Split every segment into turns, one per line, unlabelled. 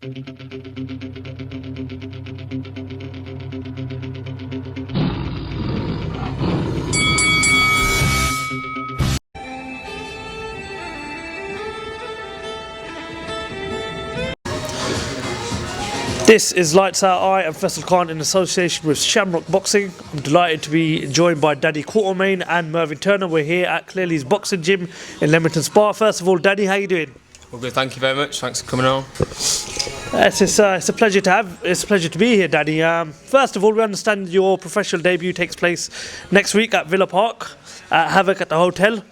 This is Lights Out. I am Faisal Khan in association with Shamrock Boxing. I'm delighted to be joined by Danny Quartermaine and Mervyn Turner. We're here at Clearly's Boxing Gym in Leamington Spa. First of all, Danny, how you doing?
Well, good. Thank you very much. Thanks for coming on.
It's a pleasure to be here, Danny. First of all, we understand your professional debut takes place next week at Villa Park at Havoc at the hotel.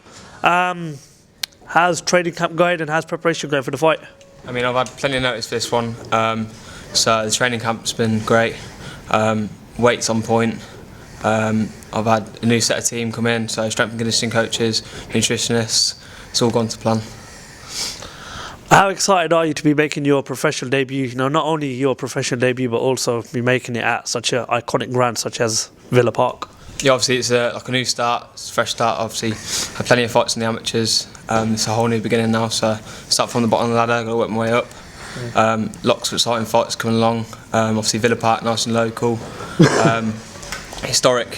How's training camp going and how's preparation going for the fight?
I mean, I've had plenty of notice for this one. So the training camp's been great. Weight's on point. I've had a new set of team come in, so strength and conditioning coaches, nutritionists. It's all gone to plan.
How excited are you to be making your professional debut? You know, not only your professional debut, but also be making it at such an iconic ground such as Villa Park.
Yeah, obviously it's like a new start, it's a fresh start. Obviously, had plenty of fights in the amateurs. It's a whole new beginning now, so start from the bottom of the ladder, got to work my way up. Lots of exciting fights coming along. Obviously Villa Park, nice and local. Historic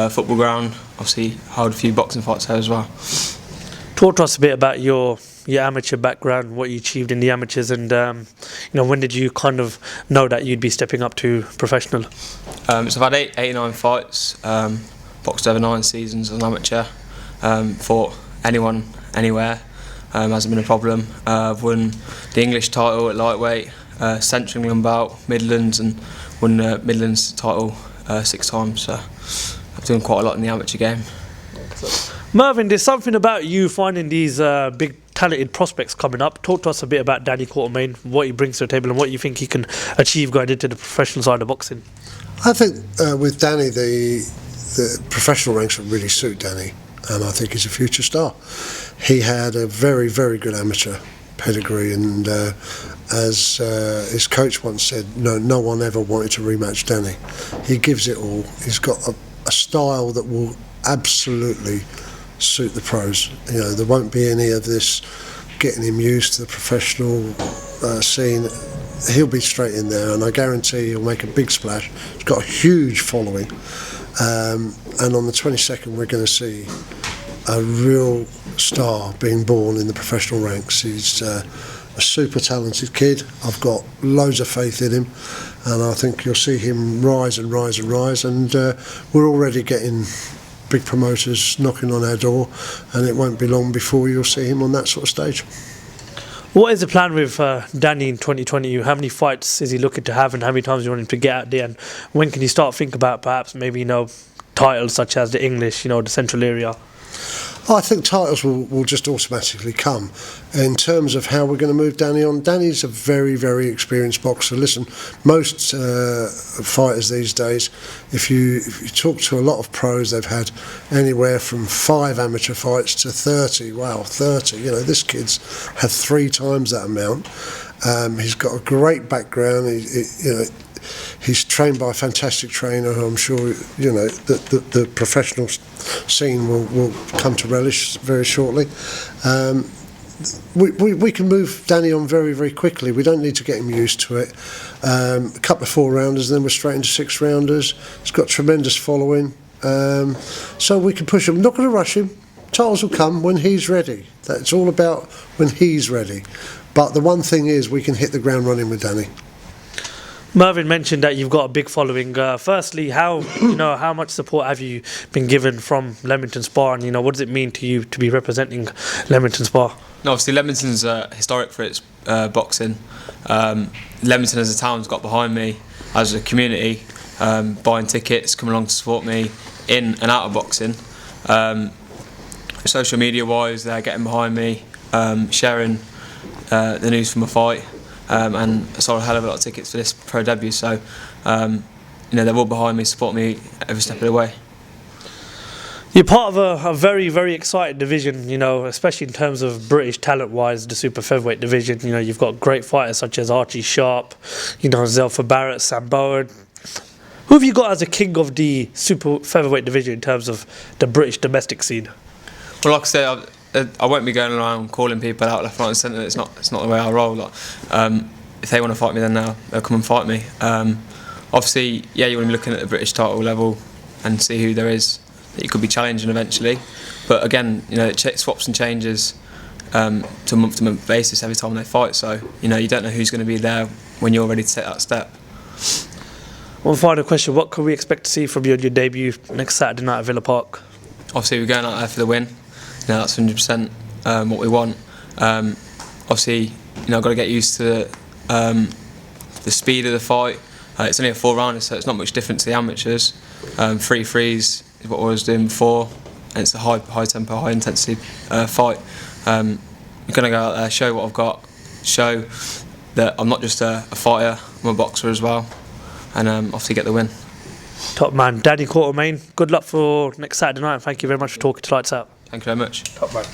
football ground. Obviously hold a few boxing fights there as well.
Talk to us a bit about your amateur background, what you achieved in the amateurs, and when did you kind of know that you'd be stepping up to professional?
So I've had 89 fights, boxed over 9 seasons as an amateur, fought anyone, anywhere. Hasn't been a problem. I've won the English title at lightweight, Central England bout, Midlands, and won the Midlands title 6 times. So I've done quite a lot in the amateur game.
Mervyn, there's something about you finding these big talented prospects coming up. Talk to us a bit about Danny Quartermaine, what he brings to the table and what you think he can achieve going into the professional side of boxing.
I think with Danny, the professional ranks would really suit Danny, and I think he's a future star. He had a very, very good amateur pedigree, and as his coach once said, no one ever wanted to rematch Danny. He gives it all. He's got a style that will absolutely suit the pros. You know, there won't be any of this getting him used to the professional scene. He'll be straight in there, and I guarantee he'll make a big splash. He's got a huge following, and on the 22nd we're going to see a real star being born in the professional ranks. He's a super talented kid. I've got loads of faith in him, and I think you'll see him rise and rise and rise, and we're already getting big promoters knocking on our door, and it won't be long before you'll see him on that sort of stage.
What is the plan with Danny in 2020? How many fights is he looking to have, and how many times do you want him to get out there, and when can you start thinking about perhaps maybe titles such as the English, the Central area?
I think titles will just automatically come. In terms of how we're going to move Danny on, Danny's a very, very experienced boxer. Listen, most fighters these days, if you talk to a lot of pros, they've had anywhere from 5 amateur fights to 30. Wow, 30. This kid's had 3 times that amount. He's got a great background. He's trained by a fantastic trainer who I'm sure the professional scene will come to relish very shortly. We can move Danny on very, very quickly. We don't need to get him used to it. A couple of 4-rounders, then we're straight into 6-rounders. He's got tremendous following, so we can push him. Not going to rush him. Titles will come when he's ready. That's all about when he's ready. But the one thing is, we can hit the ground running with Danny.
Mervyn mentioned that you've got a big following. Firstly, how much support have you been given from Leamington Spa, and what does it mean to you to be representing Leamington Spa?
No, obviously Leamington's historic for its boxing. Leamington as a town's got behind me as a community, buying tickets, coming along to support me in and out of boxing. Social media wise, they're getting behind me, sharing the news from a fight. And I sold a hell of a lot of tickets for this pro debut, so they're all behind me, support me every step of the way.
You're part of a very, very exciting division, especially in terms of British talent-wise, the super featherweight division. You've got great fighters such as Archie Sharp, Zelfa Barrett, Sam Bowen. Who have you got as a king of the super featherweight division in terms of the British domestic scene?
Well, like I said, I won't be going around calling people out left, right and centre. It's not the way I roll. if they want to fight me, then they'll come and fight me. Obviously, yeah, you want to be looking at the British title level and see who there is that you could be challenging eventually. But again, you know, it swaps and changes to month basis every time they fight. So you know, you don't know who's going to be there when you're ready to take that step.
One final question: what can we expect to see from you on your debut next Saturday night at Villa Park?
Obviously, we're going out there for the win. You know, that's 100% what we want. Obviously, you know, I've got to get used to the speed of the fight. It's only a 4-rounder, so it's not much different to the amateurs. 3 threes is what I was doing before, and it's a high tempo, high intensity fight. I'm going to go out there, show what I've got, show that I'm not just a fighter, I'm a boxer as well, and obviously get the win.
Top man, Danny Quartermaine, good luck for next Saturday night, and thank you very much for talking to Lights Out.
Thank you very much.
Top man.